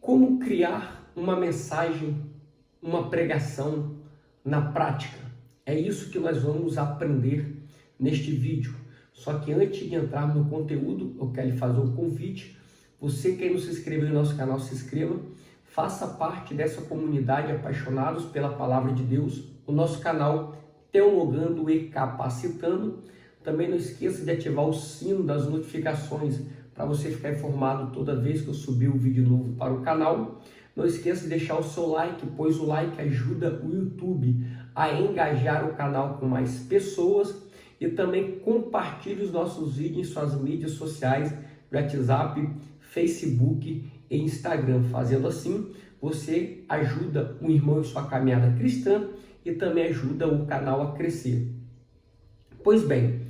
Como criar uma mensagem, uma pregação na prática? É isso que nós vamos aprender neste vídeo. Só que antes de entrar no conteúdo, eu quero lhe fazer um convite. Você que não se inscreveu no nosso canal, se inscreva. Faça parte dessa comunidade apaixonados pela palavra de Deus. O nosso canal Teologando e Capacitando. Também não esqueça de ativar o sino das notificações para você ficar informado toda vez que eu subir um vídeo novo para o canal. Não esqueça de deixar o seu like, pois o like ajuda o YouTube a engajar o canal com mais pessoas. E também compartilhe os nossos vídeos em suas mídias sociais, WhatsApp, Facebook e Instagram. Fazendo assim, você ajuda um irmão em sua caminhada cristã e também ajuda o canal a crescer. Pois bem,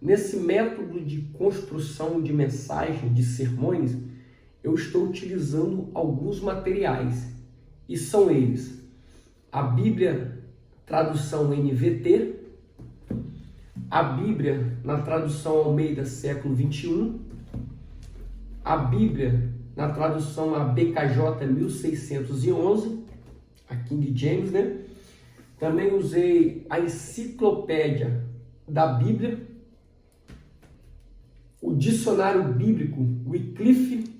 nesse método de construção de mensagem, de sermões, eu estou utilizando alguns materiais, e são eles: a Bíblia, tradução NVT, a Bíblia na tradução Almeida século 21, a Bíblia na tradução ABKJ 1611, a King James, né? Também usei a enciclopédia da Bíblia, o dicionário bíblico Wycliffe,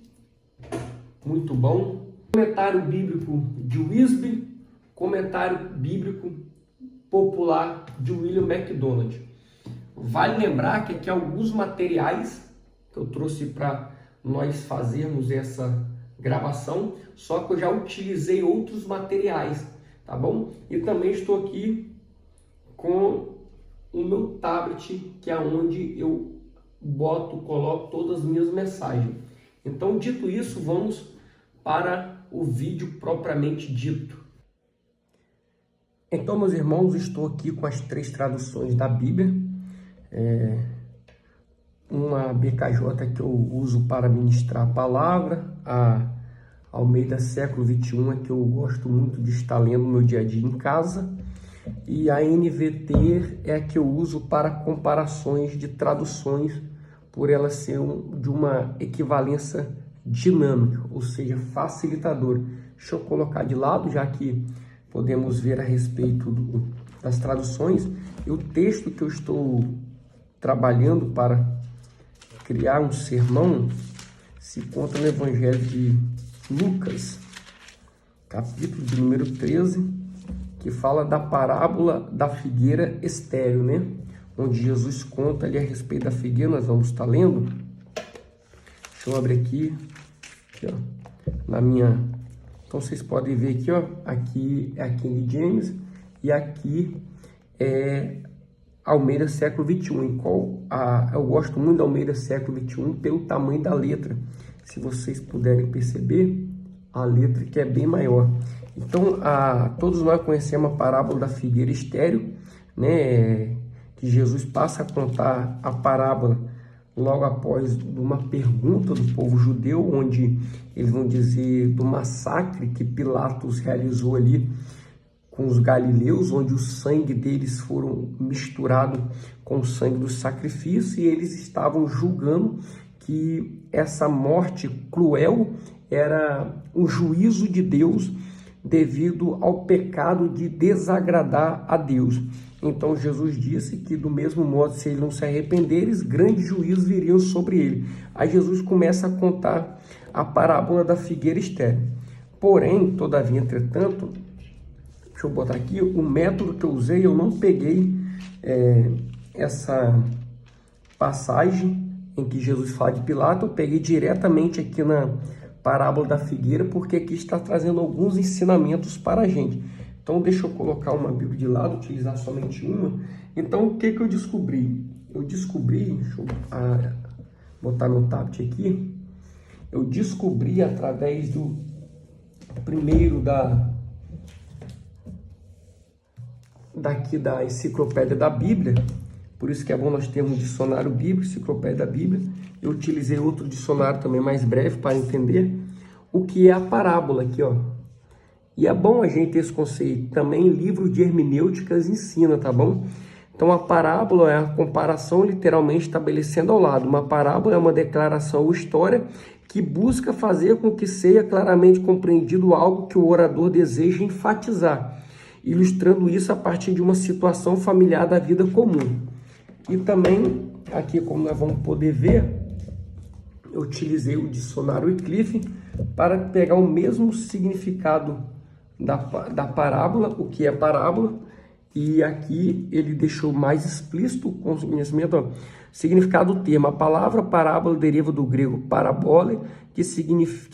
muito bom, comentário bíblico de Wisby, comentário bíblico popular de William MacDonald. Vale lembrar que aqui alguns materiais que eu trouxe para nós fazermos essa gravação, só que eu já utilizei outros materiais, tá bom? E também estou aqui com o meu tablet, que é onde eu coloco todas as minhas mensagens. Então, dito isso, vamos para o vídeo propriamente dito. Então, meus irmãos, estou aqui com as 3 traduções da Bíblia. Uma BKJ que eu uso para ministrar a palavra, a Almeida século 21 é que eu gosto muito de estar lendo no meu dia a dia em casa, e a NVT é a que eu uso para comparações de traduções, por ela ser de uma equivalência dinâmica, ou seja, facilitadora. Deixa eu colocar de lado, já que podemos ver a respeito das traduções. E o texto que eu estou trabalhando para criar um sermão se encontra no Evangelho de Lucas, capítulo de número 13, que fala da parábola da figueira estéril, né? Onde Jesus conta ali a respeito da figueira. Nós vamos estar lendo. Deixa eu abrir aqui ó, na minha... Então vocês podem ver aqui, ó, aqui é a King James e aqui é Almeida século 21, eu gosto muito da Almeida século 21 pelo tamanho da letra. Se vocês puderem perceber, a letra que é bem maior. Então, todos nós conhecemos a parábola da figueira estéril, né? Que Jesus passa a contar a parábola logo após uma pergunta do povo judeu, onde eles vão dizer do massacre que Pilatos realizou ali com os galileus, onde o sangue deles foram misturado com o sangue do sacrifício, e eles estavam julgando que essa morte cruel era um juízo de Deus devido ao pecado de desagradar a Deus. Então Jesus disse que do mesmo modo, se eles não se arrependerem, grandes juízos viriam sobre ele. Aí Jesus começa a contar a parábola da figueira estéril. Porém, todavia, entretanto, deixa eu botar aqui, o método que eu usei, eu não peguei essa passagem em que Jesus fala de Pilatos, eu peguei diretamente aqui na parábola da figueira, porque aqui está trazendo alguns ensinamentos para a gente. Então, deixa eu colocar uma Bíblia de lado, utilizar somente uma. Então, o que eu descobri? Deixa eu botar meu tablet aqui. Eu descobri através do primeiro da enciclopédia da Bíblia. Por isso que é bom nós termos um dicionário bíblico, enciclopédia da Bíblia. Eu utilizei outro dicionário também mais breve para entender o que é a parábola aqui, ó. E é bom a gente ter esse conceito. Também livro de hermenêuticas ensina, tá bom? Então a parábola é a comparação literalmente estabelecendo ao lado. Uma parábola é uma declaração ou história que busca fazer com que seja claramente compreendido algo que o orador deseja enfatizar, ilustrando isso a partir de uma situação familiar da vida comum. E também, aqui como nós vamos poder ver, eu utilizei o dicionário Wycliffe para pegar o mesmo significado da parábola, o que é parábola, e aqui ele deixou mais explícito o conhecimento. Ó, significado do termo: a palavra parábola deriva do grego parabole, que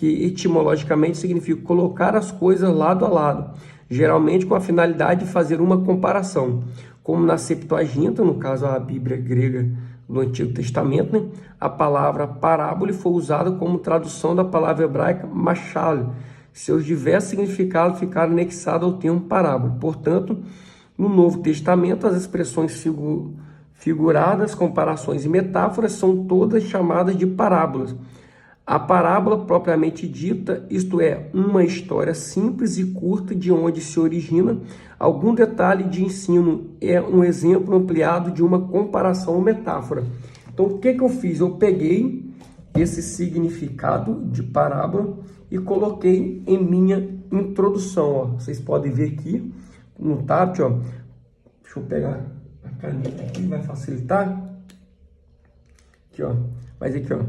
etimologicamente significa colocar as coisas lado a lado, geralmente com a finalidade de fazer uma comparação. Como na Septuaginta, no caso a Bíblia grega do Antigo Testamento, né, a palavra parábola foi usada como tradução da palavra hebraica mashal. Seus diversos significados ficaram anexados ao termo parábola. Portanto, no Novo Testamento, as expressões figuradas, comparações e metáforas são todas chamadas de parábolas. A parábola propriamente dita, isto é, uma história simples e curta de onde se origina algum detalhe de ensino, é um exemplo ampliado de uma comparação ou metáfora. Então, o que eu fiz? Eu peguei esse significado de parábola e coloquei em minha introdução. Ó. Vocês podem ver aqui no tablet, ó. Deixa eu pegar a caneta aqui, vai facilitar. Aqui, ó. Mas aqui, ó.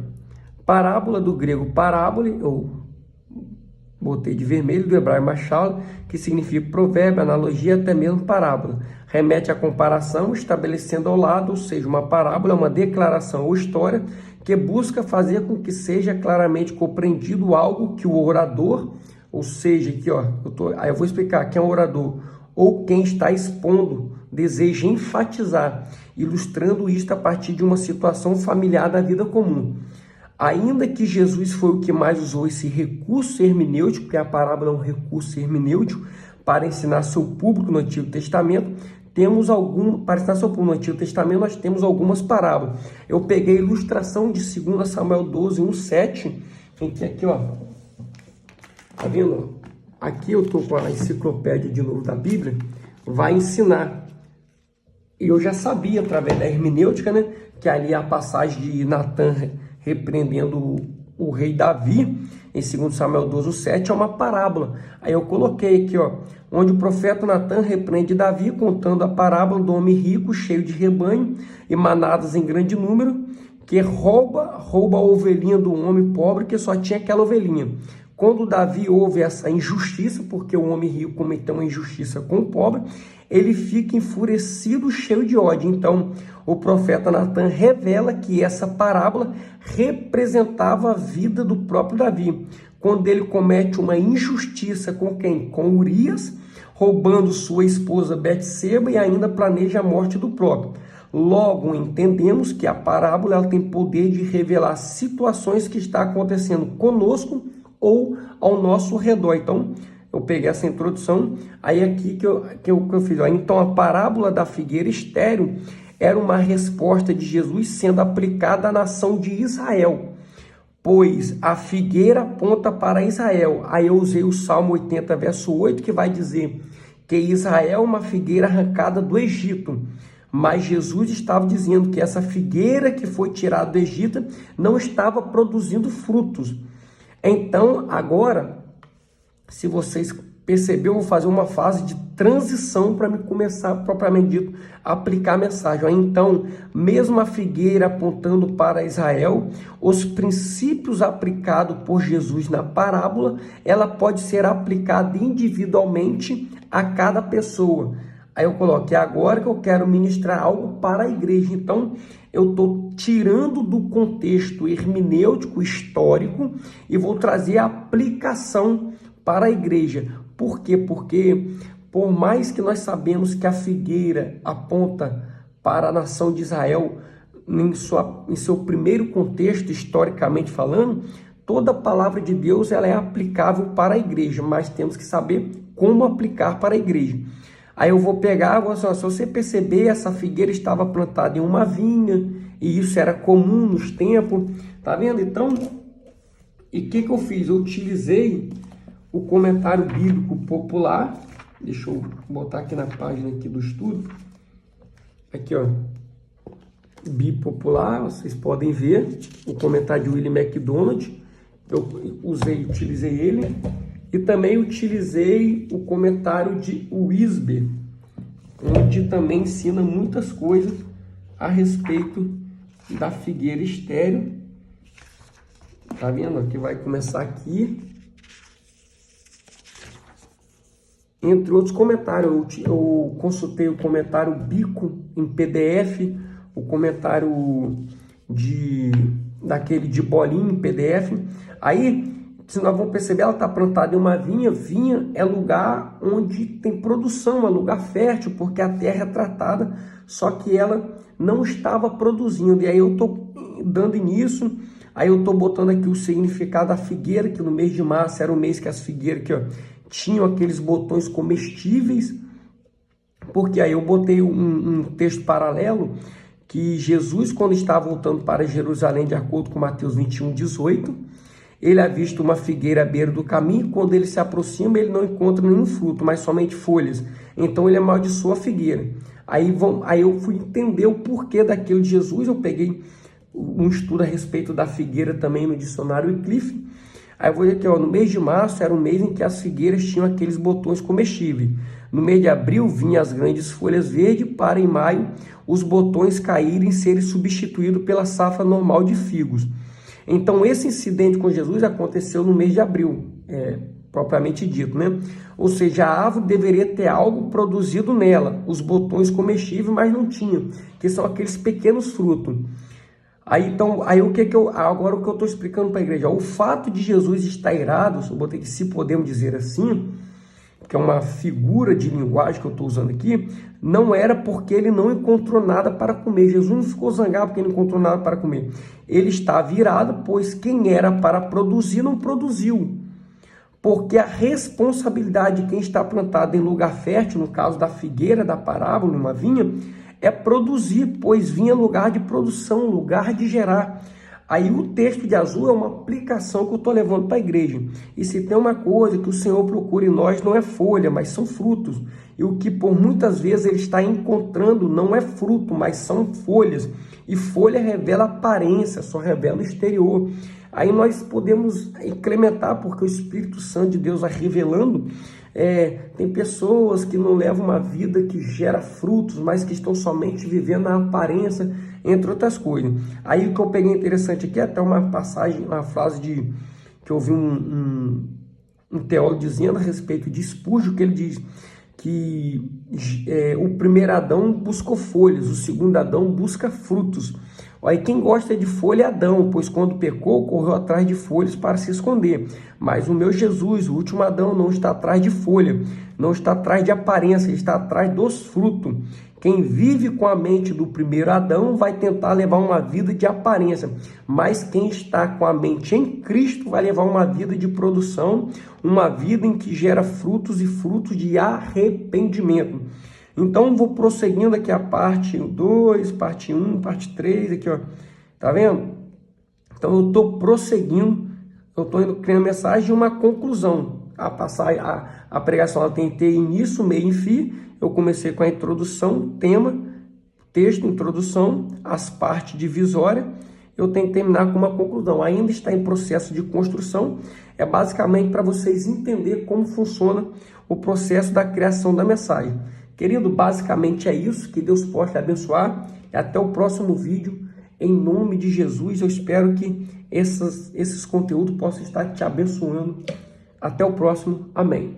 Parábola do grego parábole, ou botei de vermelho, do hebraico mashal, que significa provérbio, analogia, até mesmo parábola. Remete à comparação, estabelecendo ao lado, ou seja, uma parábola é uma declaração ou história que busca fazer com que seja claramente compreendido algo que o orador, ou seja, aqui, ó, aí eu vou explicar quem é o orador, ou quem está expondo, deseja enfatizar, ilustrando isto a partir de uma situação familiar da vida comum. Ainda que Jesus foi o que mais usou esse recurso hermenêutico, porque a parábola é um recurso hermenêutico para ensinar seu público no Antigo Testamento, para ensinar seu público no Antigo Testamento, nós temos algumas parábolas. Eu peguei a ilustração de 2 Samuel 12, 1:7, em que aqui, ó, tá vendo? Aqui eu estou com a enciclopédia de novo da Bíblia, vai ensinar. E eu já sabia, através da hermenêutica, né, que ali a passagem de Natan repreendendo o rei Davi, em 2 Samuel 12:7, é uma parábola. Aí eu coloquei aqui, ó, onde o profeta Natan repreende Davi, contando a parábola do homem rico, cheio de rebanho e manadas em grande número, que rouba a ovelhinha do homem pobre, que só tinha aquela ovelhinha. Quando Davi ouve essa injustiça, porque o homem rico cometeu uma injustiça com o pobre, ele fica enfurecido, cheio de ódio. Então, o profeta Natan revela que essa parábola representava a vida do próprio Davi, quando ele comete uma injustiça com quem? Com Urias, roubando sua esposa Betseba e ainda planeja a morte do próprio. Logo, entendemos que a parábola ela tem poder de revelar situações que estão acontecendo conosco ou ao nosso redor. Então, eu peguei essa introdução, aí aqui que eu fiz. Ó. Então, a parábola da figueira estéril era uma resposta de Jesus sendo aplicada à nação de Israel, pois a figueira aponta para Israel. Aí eu usei o Salmo 80, verso 8, que vai dizer que Israel é uma figueira arrancada do Egito. Mas Jesus estava dizendo que essa figueira que foi tirada do Egito não estava produzindo frutos. Então, agora, se vocês perceberam, eu vou fazer uma fase de transição para me começar, propriamente dito, a aplicar a mensagem. Então, mesmo a figueira apontando para Israel, os princípios aplicados por Jesus na parábola, ela pode ser aplicada individualmente a cada pessoa. Aí eu coloquei agora que eu quero ministrar algo para a igreja. Então, eu estou tirando do contexto hermenêutico histórico e vou trazer a aplicação para a igreja. Por quê? Porque por mais que nós sabemos que a figueira aponta para a nação de Israel em seu primeiro contexto, historicamente falando, toda a palavra de Deus ela é aplicável para a igreja, mas temos que saber como aplicar para a igreja. Aí eu vou pegar, se você perceber, essa figueira estava plantada em uma vinha, e isso era comum nos tempos, tá vendo? Então, e o que eu fiz? Eu utilizei o comentário bíblico popular, deixa eu botar aqui na página aqui do estudo, aqui ó, Bíblia Popular, vocês podem ver, o comentário de William MacDonald, eu utilizei ele, e também utilizei o comentário de Wisber, onde também ensina muitas coisas a respeito da figueira estéril. Tá vendo? Que vai começar aqui. Entre outros comentários, eu consultei o comentário Bico em PDF, o comentário daquele de bolinha em PDF. Aí, se nós vamos perceber, ela está plantada em uma vinha. Vinha é lugar onde tem produção, é lugar fértil, porque a terra é tratada, só que ela não estava produzindo. E aí eu estou dando início, aí eu estou botando aqui o significado da figueira, que no mês de março era o mês que as figueiras aqui, ó, tinham aqueles botões comestíveis, porque aí eu botei um texto paralelo, que Jesus, quando está voltando para Jerusalém, de acordo com Mateus 21:18, ele avista uma figueira à beira do caminho. Quando ele se aproxima, ele não encontra nenhum fruto, mas somente folhas. Então ele amaldiçoa a figueira. Aí eu fui entender o porquê daquilo de Jesus. Eu peguei um estudo a respeito da figueira também no dicionário Wycliffe. Aí eu vou dizer aqui, ó, no mês de março era o mês em que as figueiras tinham aqueles botões comestíveis. No mês de abril vinham as grandes folhas verdes, para em maio os botões caírem e serem substituídos pela safra normal de figos. Então esse incidente com Jesus aconteceu no mês de abril, propriamente dito, né? Ou seja, a árvore deveria ter algo produzido nela, os botões comestíveis, mas não tinha, que são aqueles pequenos frutos. Agora o que eu estou explicando para a igreja? O fato de Jesus estar irado, eu botei que se podemos dizer assim, que é uma figura de linguagem que eu estou usando aqui, não era porque ele não encontrou nada para comer. Jesus não ficou zangado porque não encontrou nada para comer. Ele estava irado, pois quem era para produzir não produziu. Porque a responsabilidade de quem está plantado em lugar fértil, no caso da figueira, da parábola, numa vinha, é produzir, pois vinha lugar de produção, lugar de gerar. Aí o texto de azul é uma aplicação que eu estou levando para a igreja. E se tem uma coisa que o Senhor procura em nós, não é folha, mas são frutos. E o que por muitas vezes ele está encontrando não é fruto, mas são folhas. E folha revela aparência, só revela o exterior. Aí nós podemos incrementar, porque o Espírito Santo de Deus vai revelando. Tem pessoas que não levam uma vida que gera frutos, mas que estão somente vivendo a aparência, entre outras coisas. Aí o que eu peguei interessante aqui, até uma passagem, uma frase que eu ouvi um teólogo dizendo a respeito de Spurgeon, que ele diz que o primeiro Adão buscou folhas, o segundo Adão busca frutos. Aí quem gosta de folha é Adão, pois quando pecou, correu atrás de folhas para se esconder. Mas o meu Jesus, o último Adão, não está atrás de folha, não está atrás de aparência, ele está atrás dos frutos. Quem vive com a mente do primeiro Adão vai tentar levar uma vida de aparência, mas quem está com a mente em Cristo vai levar uma vida de produção, uma vida em que gera frutos e frutos de arrependimento. Então, vou prosseguindo aqui a parte 2, parte 1, parte 3, aqui, ó. Tá vendo? Então, eu estou prosseguindo, eu estou indo criando mensagem e uma conclusão. A pregação ela tem que ter início, meio e fim. Eu comecei com a introdução, tema, texto, introdução, as partes divisórias. Eu tenho que terminar com uma conclusão. Ainda está em processo de construção. É basicamente para vocês entenderem como funciona o processo da criação da mensagem. Querido, basicamente é isso. Que Deus possa te abençoar. E até o próximo vídeo. Em nome de Jesus, eu espero que esses conteúdos possam estar te abençoando. Até o próximo. Amém.